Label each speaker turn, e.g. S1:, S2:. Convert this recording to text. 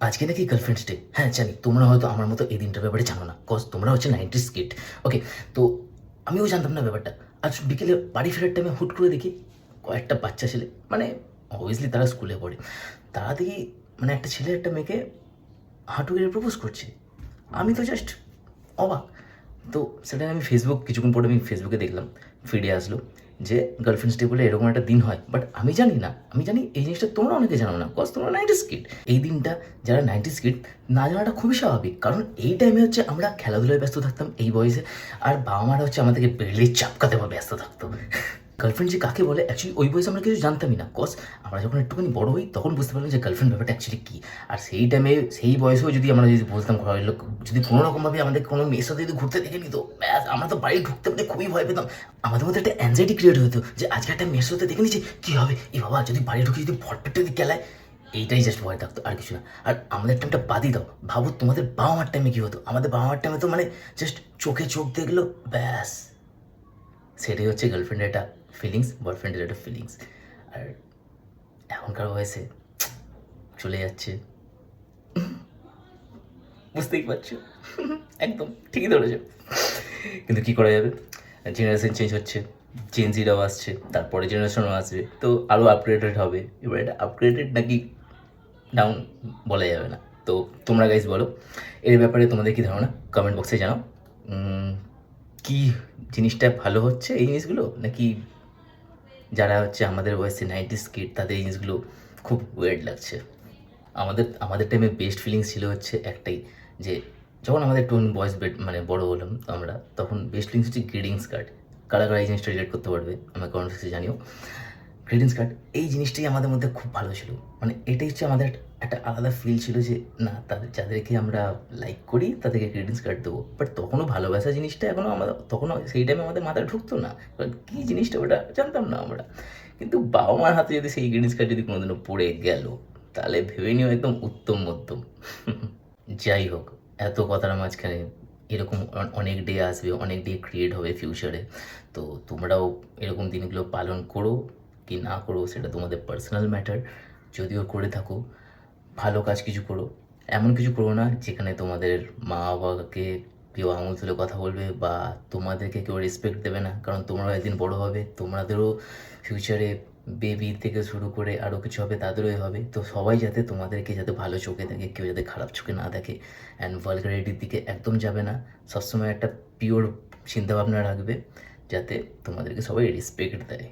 S1: আজকে নাকি girlfriends day. হ্যাঁ, জানি তোমরা হয়তো আমার মতো এই দিনটার ব্যাপারে জানো না। কজ তোমরা হচ্ছে 90s কিড। ওকে, তো আমিও জানতাম না ব্যাপারটা। আজ বিকেলে বাড়ি ফেরার টাইমে হুট করে দেখি কয়েকটা বাচ্চা ছেলে, মানে অবভিয়াসলি তারা স্কুলে পড়ে। তারা দেখি মানে একটা ছেলে একটা মেয়েকে হাঁটু গেড়ে প্রপোজ করছে। আমি তো জাস্ট অবাক। তো সেটা আমি কিছুক্ষণ পরে আমি ফেসবুকে দেখলাম, ফিডে আসলো যে গার্লফ্রেন্ডস ডে বলে এরকম একটা দিন হয়। বাট আমি জানি না, আমি জানি এই জিনিসটা তোমরা অনেকে জানো না, কজ তোমরা 90s কিড। এই দিনটা যারা 90s কিড না জানাটা খুবই স্বাভাবিক, কারণ এই টাইমে হচ্ছে আমরা খেলাধুলায় ব্যস্ত থাকতাম এই বয়সে, আর বাবা মারা হচ্ছে আমাদেরকে বেড়ে চাপকাতে বা ব্যস্ত থাকতো। গার্লফ্রেন্ড যে কাকে বলে অ্যাকচুয়ালি ওই বয়সে আমরা কিছু জানতামই না। কজ আমরা যখন একটুখানি বড় হই তখন বুঝতে পারলাম যে গার্লফ্রেন্ড ব্যাপারটা অ্যাকচুয়ালি কী। আর সেই টাইমে সেই বয়সেও যদি আমরা যদি বলতাম ঘরের লোক যদি কোনো রকমভাবে আমাদের কোনো মেয়ের সাথে যদি ঘুরতে দেখে নিত, ব্যাস আমরা তো বাড়ি ঢুকতে পারলে খুবই ভয় পেতাম। আমাদের মধ্যে একটা অ্যাংজাইটি ক্রিয়েট হতো যে আজকে একটা মেয়ের সাথে দেখে নিচ্ছে কী হবে, এই বাবা যদি বাড়ি ঢুকে যদি ভটপেটটা যদি কেলায়। এইটাই জাস্ট ভয় থাকতো, আর কিছু না। আর আমাদের টাইমটা বাদই দাও, ভাবো তোমাদের বাবা মার টাইমে কী হতো। আমাদের বাবা মার টাইমে তো মানে জাস্ট চোখে চোখ দেখলো ব্যাস, সেটাই হচ্ছে গার্লফ্রেন্ডের একটা ফিলিংস, বয়ফ্রেন্ডের একটা ফিলিংস। আর এখনকার বয়সে চলে যাচ্ছে, বুঝতেই পারছো। একদম ঠিকই ধরেছো। কিন্তু কী করা যাবে, জেনারেশন চেঞ্জ হচ্ছে, চেঞ্জিরাও আসছে, তারপরে জেনারেশনও আসবে, তো আরও আপগ্রেডেড হবে। এবার এটা আপগ্রেডেড নাকি ডাউন বলা যাবে না। তো তোমরা গাইজ বলো এর ব্যাপারে তোমাদের কী ধারণা, কমেন্ট বক্সে জানাও। কি জিনিসটা ভালো হচ্ছে এই জিনিসগুলো, নাকি যারা হচ্ছে আমাদের বয়সে 90s কিড তাদের এই জিনিসগুলো খুব ওয়ের্ড লাগছে। আমাদের আমাদের টাইমে বেস্ট ফিলিংস ছিল হচ্ছে একটাই, যে যখন আমাদের একটু বয়স মানে বড় হলাম আমরা, তখন বেস্ট ফিলিংস হচ্ছে গ্রিটিংস কার্ড। কারা কারা এই জিনিসটা রিলেট করতে পারবে আমার কমেন্ট বক্সে জানিও। গ্রিটিংস কার্ড এই জিনিসটাই আমাদের মধ্যে খুব ভালো ছিল, মানে এটাই হচ্ছে আমাদের একটা আলাদা ফিল ছিল যে না, তাদের যাদেরকে আমরা লাইক করি তাদেরকে গ্রিটিংস কার্ড দেবো। বাট তখনও ভালোবাসা জিনিসটা এখনও আমাদের তখনও সেই টাইমে আমাদের মাথায় ঢুকতো না, কারণ কী জিনিসটা ওটা জানতাম না আমরা। কিন্তু বাবা মার হাতে যদি সেই গ্রিটিংস কার্ড যদি কোনোদিনও পড়ে গেল, তাহলে ভেবে নিও একদম উত্তম মধ্যম। যাই হোক, এত কথার মাঝখানে এরকম অনেক ডে আসবে, অনেক ডে ক্রিয়েট হবে ফিউচারে। তো তোমরাও এরকম দিনগুলো পালন করো কি না করো সেটা তোমাদের পার্সোনাল ম্যাটার। যদিও করে থাকো, ভালো কাজ কিছু করো। এমন কিছু করো না যেখানে তোমাদের মা বাবাকে কেউ আঙুল তুলে কথা বলবে বা তোমাদেরকে কেউ রেসপেক্ট দেবে না, কারণ তোমরাও একদিন বড় হবে, তোমাদেরও ফিউচারে বেবি থেকে শুরু করে আরও কিছু হবে, তাদেরও হবে। তো সবাই যাতে তোমাদেরকে যাতে ভালো চোখে দেখে, কেউ যাতে খারাপ চোখে না দেখে। অ্যান্ড ভালগারিটির দিকে একদম যাবে না, সবসময় একটা পিওর চিন্তাভাবনা রাখবে, যাতে তোমাদেরকে সবাই রেসপেক্ট দেয়।